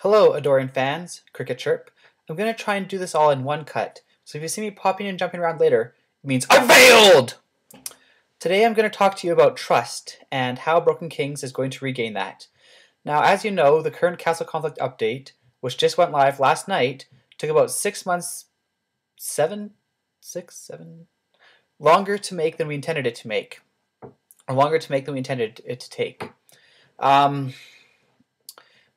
Hello, Adoring fans, Cricket Chirp. I'm going to try and do this all in one cut, so if you see me popping and jumping around later, it means I failed! Today I'm going to talk to you about trust and how Broken Kings is going to regain that. Now, as you know, the current Castle Conflict update, which just went live last night, took about 6 months, longer to make than we intended it to make, or longer to make than we intended it to take.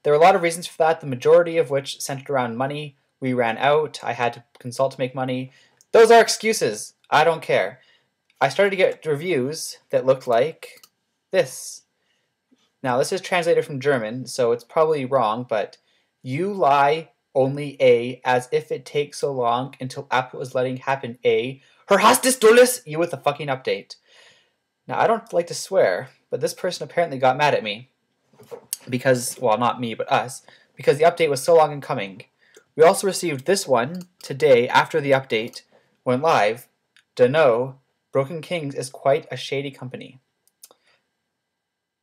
There were a lot of reasons for that, the majority of which centered around money. We ran out. I had to consult to make money. Those are excuses. I don't care. I started to get reviews that looked like this. Now, this is translated from German, so it's probably wrong, but you lie only A, as if it takes so long until Apple is letting happen A. Her Hostis Dulles, you with the fucking update. Now, I don't like to swear, but this person apparently got mad at me. Because, well, not me, but us, because the update was so long in coming. We also received this one today after the update went live. Dunno, Broken Kings is quite a shady company.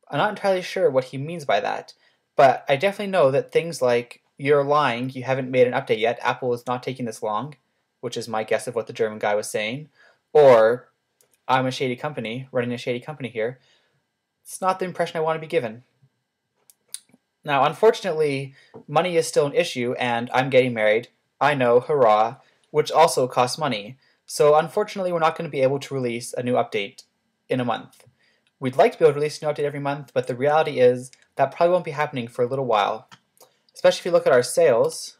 I'm not entirely sure what he means by that, but I definitely know that things like, you're lying, you haven't made an update yet, Apple is not taking this long, which is my guess of what the German guy was saying, or, I'm a shady company, running a shady company here, it's not the impression I want to be given. Now, unfortunately, money is still an issue, and I'm getting married. I know, hurrah, which also costs money. So unfortunately, we're not going to be able to release a new update in a month. We'd like to be able to release a new update every month, but the reality is that probably won't be happening for a little while. Especially if you look at our sales,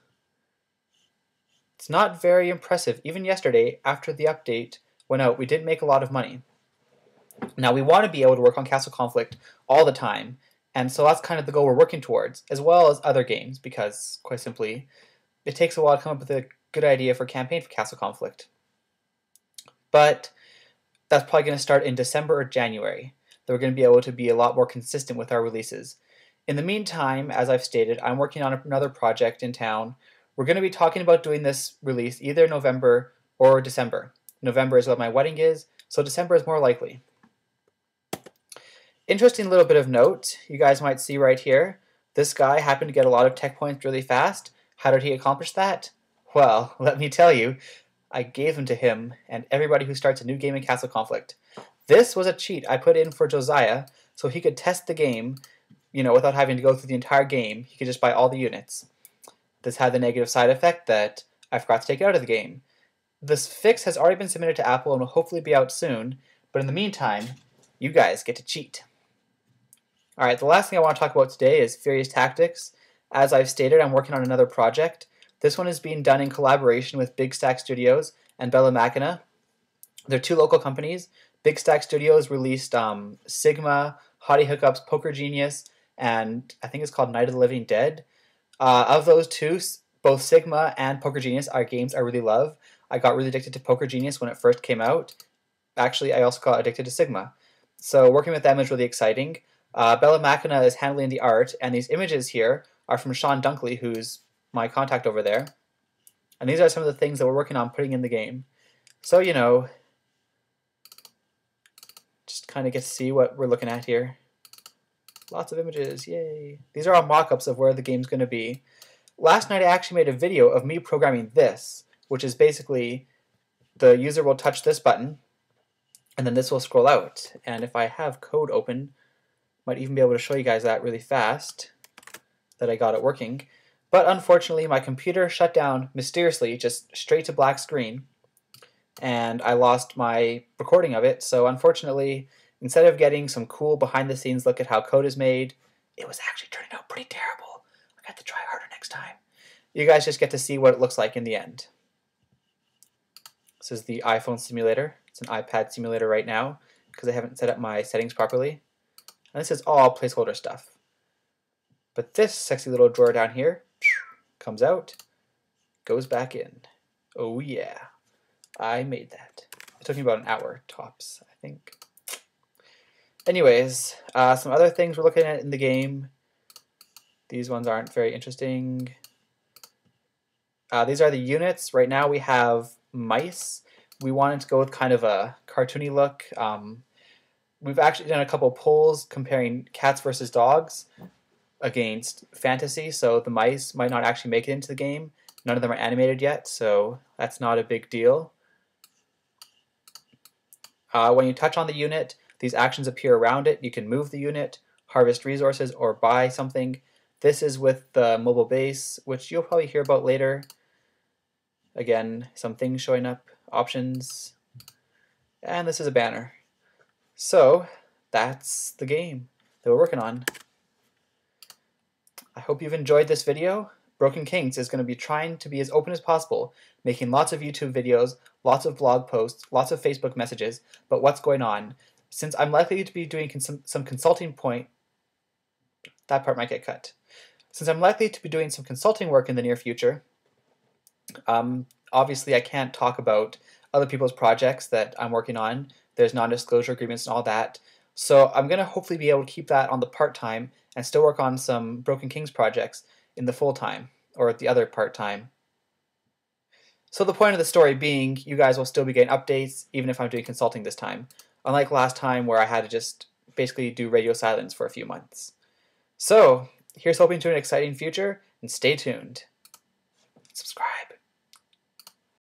it's not very impressive. Even yesterday, after the update went out, we didn't make a lot of money. Now, we want to be able to work on Castle Conflict all the time, and so that's kind of the goal we're working towards, as well as other games, because, quite simply, it takes a while to come up with a good idea for a campaign for Castle Conflict. But that's probably going to start in December or January. That we're going to be able to be a lot more consistent with our releases. In the meantime, as I've stated, I'm working on another project in town. We're going to be talking about doing this release either November or December. November is what my wedding is, so December is more likely. Interesting little bit of note, you guys might see right here, this guy happened to get a lot of tech points really fast. How did he accomplish that? Well, let me tell you, I gave them to him and everybody who starts a new game in Castle Conflict. This was a cheat I put in for Josiah so he could test the game, without having to go through the entire game. He could just buy all the units. This had the negative side effect that I forgot to take it out of the game. This fix has already been submitted to Apple and will hopefully be out soon, but in the meantime, you guys get to cheat. Alright, the last thing I want to talk about today is Furious Tactics. As I've stated, I'm working on another project. This one is being done in collaboration with Big Stack Studios and Bella Machina. They're two local companies. Big Stack Studios released Sigma, Hottie Hookups, Poker Genius, and I think it's called Night of the Living Dead. Of those two, both Sigma and Poker Genius are games I really love. I got really addicted to Poker Genius when it first came out. Actually, I also got addicted to Sigma. So working with them is really exciting. Bella Machina is handling the art, and these images here are from Sean Dunkley, who's my contact over there. And these are some of the things that we're working on putting in the game. So, just kind of get to see what we're looking at here. Lots of images, yay. These are all mock-ups of where the game's going to be. Last night I actually made a video of me programming this, which is basically the user will touch this button, and then this will scroll out. And if I have code open, might even be able to show you guys that really fast, that I got it working. But unfortunately, my computer shut down mysteriously, just straight to black screen, and I lost my recording of it. So unfortunately, instead of getting some cool behind-the-scenes look at how code is made, it was actually turning out pretty terrible. I got to try harder next time. You guys just get to see what it looks like in the end. This is the iPhone simulator. It's an iPad simulator right now, because I haven't set up my settings properly. And this is all placeholder stuff. But this sexy little drawer down here comes out, goes back in. Oh yeah, I made that. It took me about an hour tops, I think. Anyways, some other things we're looking at in the game. These ones aren't very interesting. These are the units. Right now we have mice. We wanted to go with kind of a cartoony look. We've actually done a couple polls comparing cats versus dogs. against fantasy, so the mice might not actually make it into the game. None of them are animated yet, so that's not a big deal. When you touch on the unit, these actions appear around it. You can move the unit, harvest resources, or buy something. This is with the mobile base, which you'll probably hear about later. Again, some things showing up, options, and this is a banner. So that's the game that we're working on. I hope you've enjoyed this video. Broken Kings is going to be trying to be as open as possible, making lots of YouTube videos, lots of blog posts, lots of Facebook messages, but what's going on. Since I'm likely to be doing some consulting that part might get cut. Since I'm likely to be doing some consulting work in the near future, obviously I can't talk about other people's projects that I'm working on. There's non-disclosure agreements and all that. So I'm going to hopefully be able to keep that on the part-time and still work on some Broken Kings projects in the full-time, or at the other part-time. So the point of the story being, you guys will still be getting updates, even if I'm doing consulting this time. Unlike last time where I had to just basically do radio silence for a few months. So, here's hoping to an exciting future, and stay tuned. Subscribe.